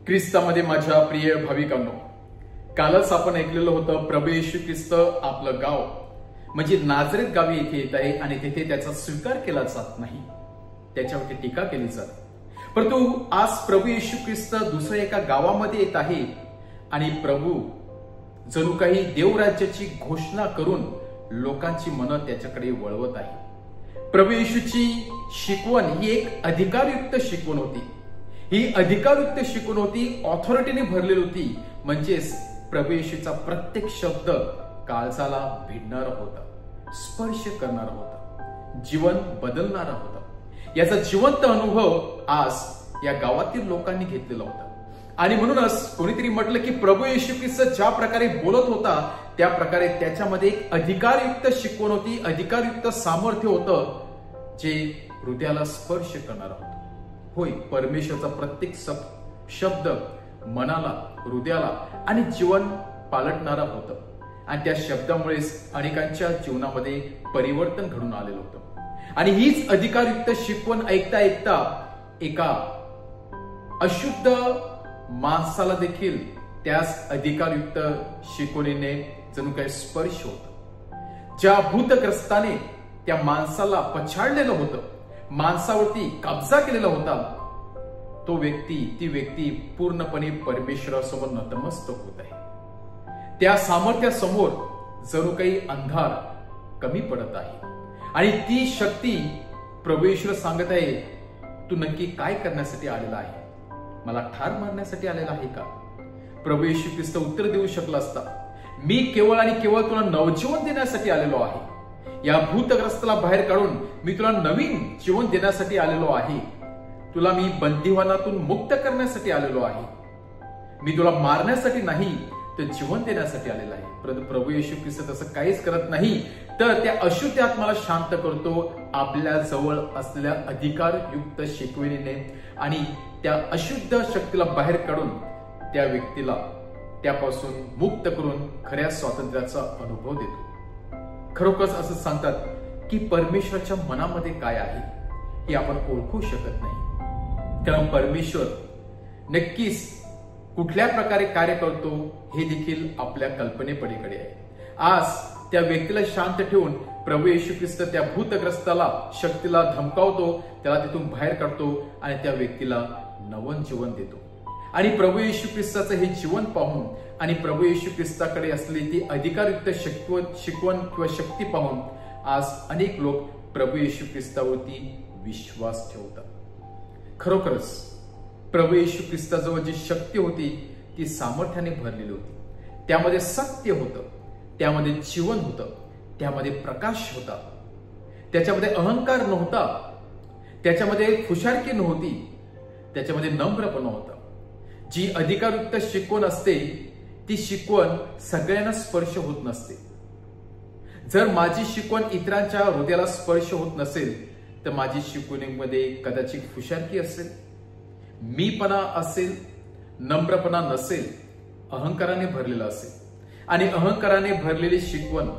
ख्रिस्तामध्ये माझ्या प्रिय भाविकांनो, कालच आपण ऐकलेलं होतं प्रभू येशू ख्रिस्त आपलं गाव म्हणजे नाझरेत गावी येथे येत आहे आणि तेथे त्याचा स्वीकार केला जात नाही, त्याच्यावरती टीका केली जाते. परंतु आज प्रभू येशू ख्रिस्त दुसऱ्या एका गावामध्ये येत आहे आणि प्रभू जणू काही देवराज्याची घोषणा करून लोकांची मनं त्याच्याकडे वळवत आहे. प्रभू येशूची शिकवण ही एक अधिकारयुक्त शिकवण होती. ही अधिकारयुक्त शिकवण होती, ऑथॉरिटीने भरलेली होती. म्हणजेच प्रभू येशूचा प्रत्येक शब्द काळजाला भिडणारा होता, स्पर्श करणारा होता, जीवन बदलणारा होता. याचा जिवंत अनुभव आज या गावातील लोकांनी घेतलेला होता. आणि म्हणूनच कोणीतरी म्हटलं की प्रभू येशू ख्रिस्त ज्या प्रकारे बोलत होता त्या प्रकारे त्याच्यामध्ये एक अधिकारयुक्त शिकवण होती, अधिकारयुक्त सामर्थ्य होतं जे हृदयाला स्पर्श करणार होतं. होय, परमेश्वरचा प्रत्येक शब्द मनाला, हृदयाला आणि जीवन पालटणारा होतं. आणि त्या शब्दामुळेच अनेकांच्या जीवनामध्ये परिवर्तन घडून आलेलं होतं. आणि हीच अधिकारयुक्त शिकवण ऐकता ऐकता एका अशुद्ध माणसाला देखील त्याच अधिकारयुक्त शिकवणीने जणू काही स्पर्श होता. ज्या भूतग्रस्ताने त्या माणसाला पछाडलेलं होतं, माणसावरती कब्जा केलेला होता, ती व्यक्ती पूर्णपणे परमेश्वरासमोर नतमस्तक होत आहे. त्या सामर्थ्यासमोर जणू काही अंधार कमी पडत आहे. आणि ती शक्ती प्रभू येशू सांगत आहे, तू नक्की काय करण्यासाठी आलेला आहे? मला ठार मारण्यासाठी आलेला आहे का? प्रभू येशू ख्रिस्त उत्तर देऊ शकला असता, मी केवळ आणि केवळ तुला नवजीवन देण्यासाठी आलेलो आहे. या भूतग्रस्ताला बाहेर काढून मी तुला नवीन जीवन देण्यासाठी आलेलो आहे. तुला मी बंदिवानातून मुक्त करण्यासाठी आलेलो आहे. मी तुला मारण्यासाठी नाही तर जीवन देण्यासाठी आलेला आहे. परंतु प्रभू येशू ख्रिस्त तसं काहीच करत नाही, तर त्या अशुद्ध आत्म्याला शांत करतो आपल्या जवळ असलेल्या अधिकारयुक्त शिकवणीने. आणि त्या अशुद्ध शक्तीला बाहेर काढून त्या व्यक्तीला त्यापासून मुक्त करून खऱ्या स्वातंत्र्याचा अनुभव देतो. खरोखरच असं सांगतात की परमेश्वराच्या मनामध्ये काय आहे हे आपण ओळखू शकत नाही. कारण परमेश्वर नक्कीच कुठल्या प्रकारे कार्य करतो हे देखील आपल्या कल्पनेपलीकडे आहे. आज त्या व्यक्तीला शांत ठेवून प्रभू येशू ख्रिस्त त्या भूतग्रस्ताला, शक्तीला धमकावतो, त्याला तिथून बाहेर काढतो आणि त्या व्यक्तीला नवन जीवन देतो. आणि प्रभू येशू ख्रिस्ताचं हे जीवन पाहून आणि प्रभू येशू ख्रिस्ताकडे असलेली ती अधिकारयुक्त शिकवण किंवा शक्ती पाहून आज अनेक लोक प्रभू येशू ख्रिस्तावरती विश्वास ठेवतात. खरोखरच प्रभू येशू ख्रिस्ताजवळ जी शक्ती होती ती सामर्थ्याने भरलेली होती. त्यामध्ये सत्य होतं, त्यामध्ये जीवन होतं, त्यामध्ये प्रकाश होता, त्याच्यामध्ये अहंकार नव्हता, त्याच्यामध्ये खुशारकी नव्हती, त्याच्यामध्ये नम्रपणा होता. जी अधिकारयुक्त शिकवण असते ती शिकवण सगळ्यांना स्पर्श होत नसते. जर माझी शिकवण इतरांच्या हृदयाला स्पर्श होत नसेल तर माझी शिकवणीमध्ये कदाचित खुशारकी असेल, मीपणा असेल, नम्रपणा नसेल, अहंकाराने भरलेला असेल. आणि अहंकाराने भरलेली शिकवण,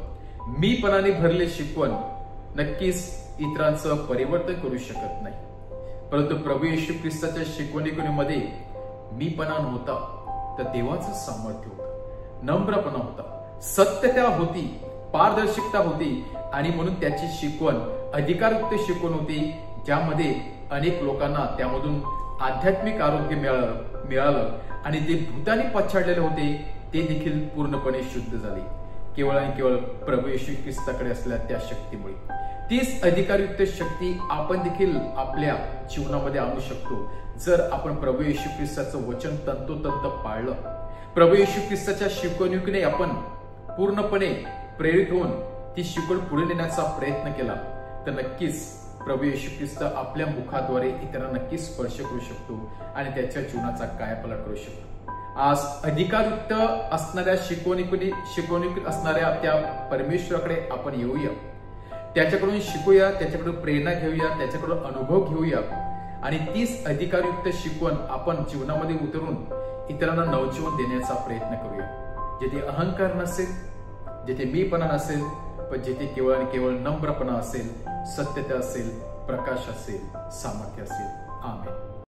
मीपणाने भरलेली शिकवण नक्कीच इतरांचं परिवर्तन करू शकत नाही. परंतु प्रभू येशू ख्रिस्ताच्या शिकवणीमध्ये मीपणा नव्हता, तर देवाचं सामर्थ्य होतं, नम्रपणा होता, सत्यता होती, पारदर्शकता होती. आणि म्हणून त्याची शिकवण अधिकारयुक्त शिकवण होती, ज्यामध्ये अनेक लोकांना त्यामधून आध्यात्मिक आरोग्य मिळालं आणि जे भूताने पछाडलेले होते ते देखील पूर्णपणे शुद्ध झाले, केवळ आणि केवळ प्रभू येशू ख्रिस्ताकडे असलेल्या त्या शक्तीमुळे. तीच अधिकारयुक्त शक्ती आपण देखील आपल्या जीवनामध्ये आणू शकतो जर आपण प्रभू येशू ख्रिस्ताचं वचन तंतोतंत पाळलं. प्रभू येशू ख्रिस्ताच्या शिकवणुकीने आपण पूर्णपणे प्रेरित होऊन ती शिकवण पुढे नेण्याचा प्रयत्न केला तर नक्कीच प्रभू येशू ख्रिस्त आपल्या मुखाद्वारे इतरांना नक्कीच स्पर्श करू शकतो आणि त्याच्या जीवनाचा कायापालट करू शकतो. आज अधिकारयुक्त असणाऱ्या शिकवणी असणाऱ्या त्या परमेश्वराकडे आपण येऊया, त्याच्याकडून शिकूया, त्याच्याकडून प्रेरणा घेऊया, त्याच्याकडून अनुभव घेऊया. आणि तीच अधिकारयुक्त शिकवण आपण जीवनामध्ये उतरून इतरांना नवजीवन देण्याचा प्रयत्न करूया, जेथे अहंकार नसेल, जेथे मीपणा नसेल, पण जेथे केवळ आणि केवळ नम्रपणा असेल, सत्यता असेल, प्रकाश असेल, सामर्थ्य असेल. आमेन.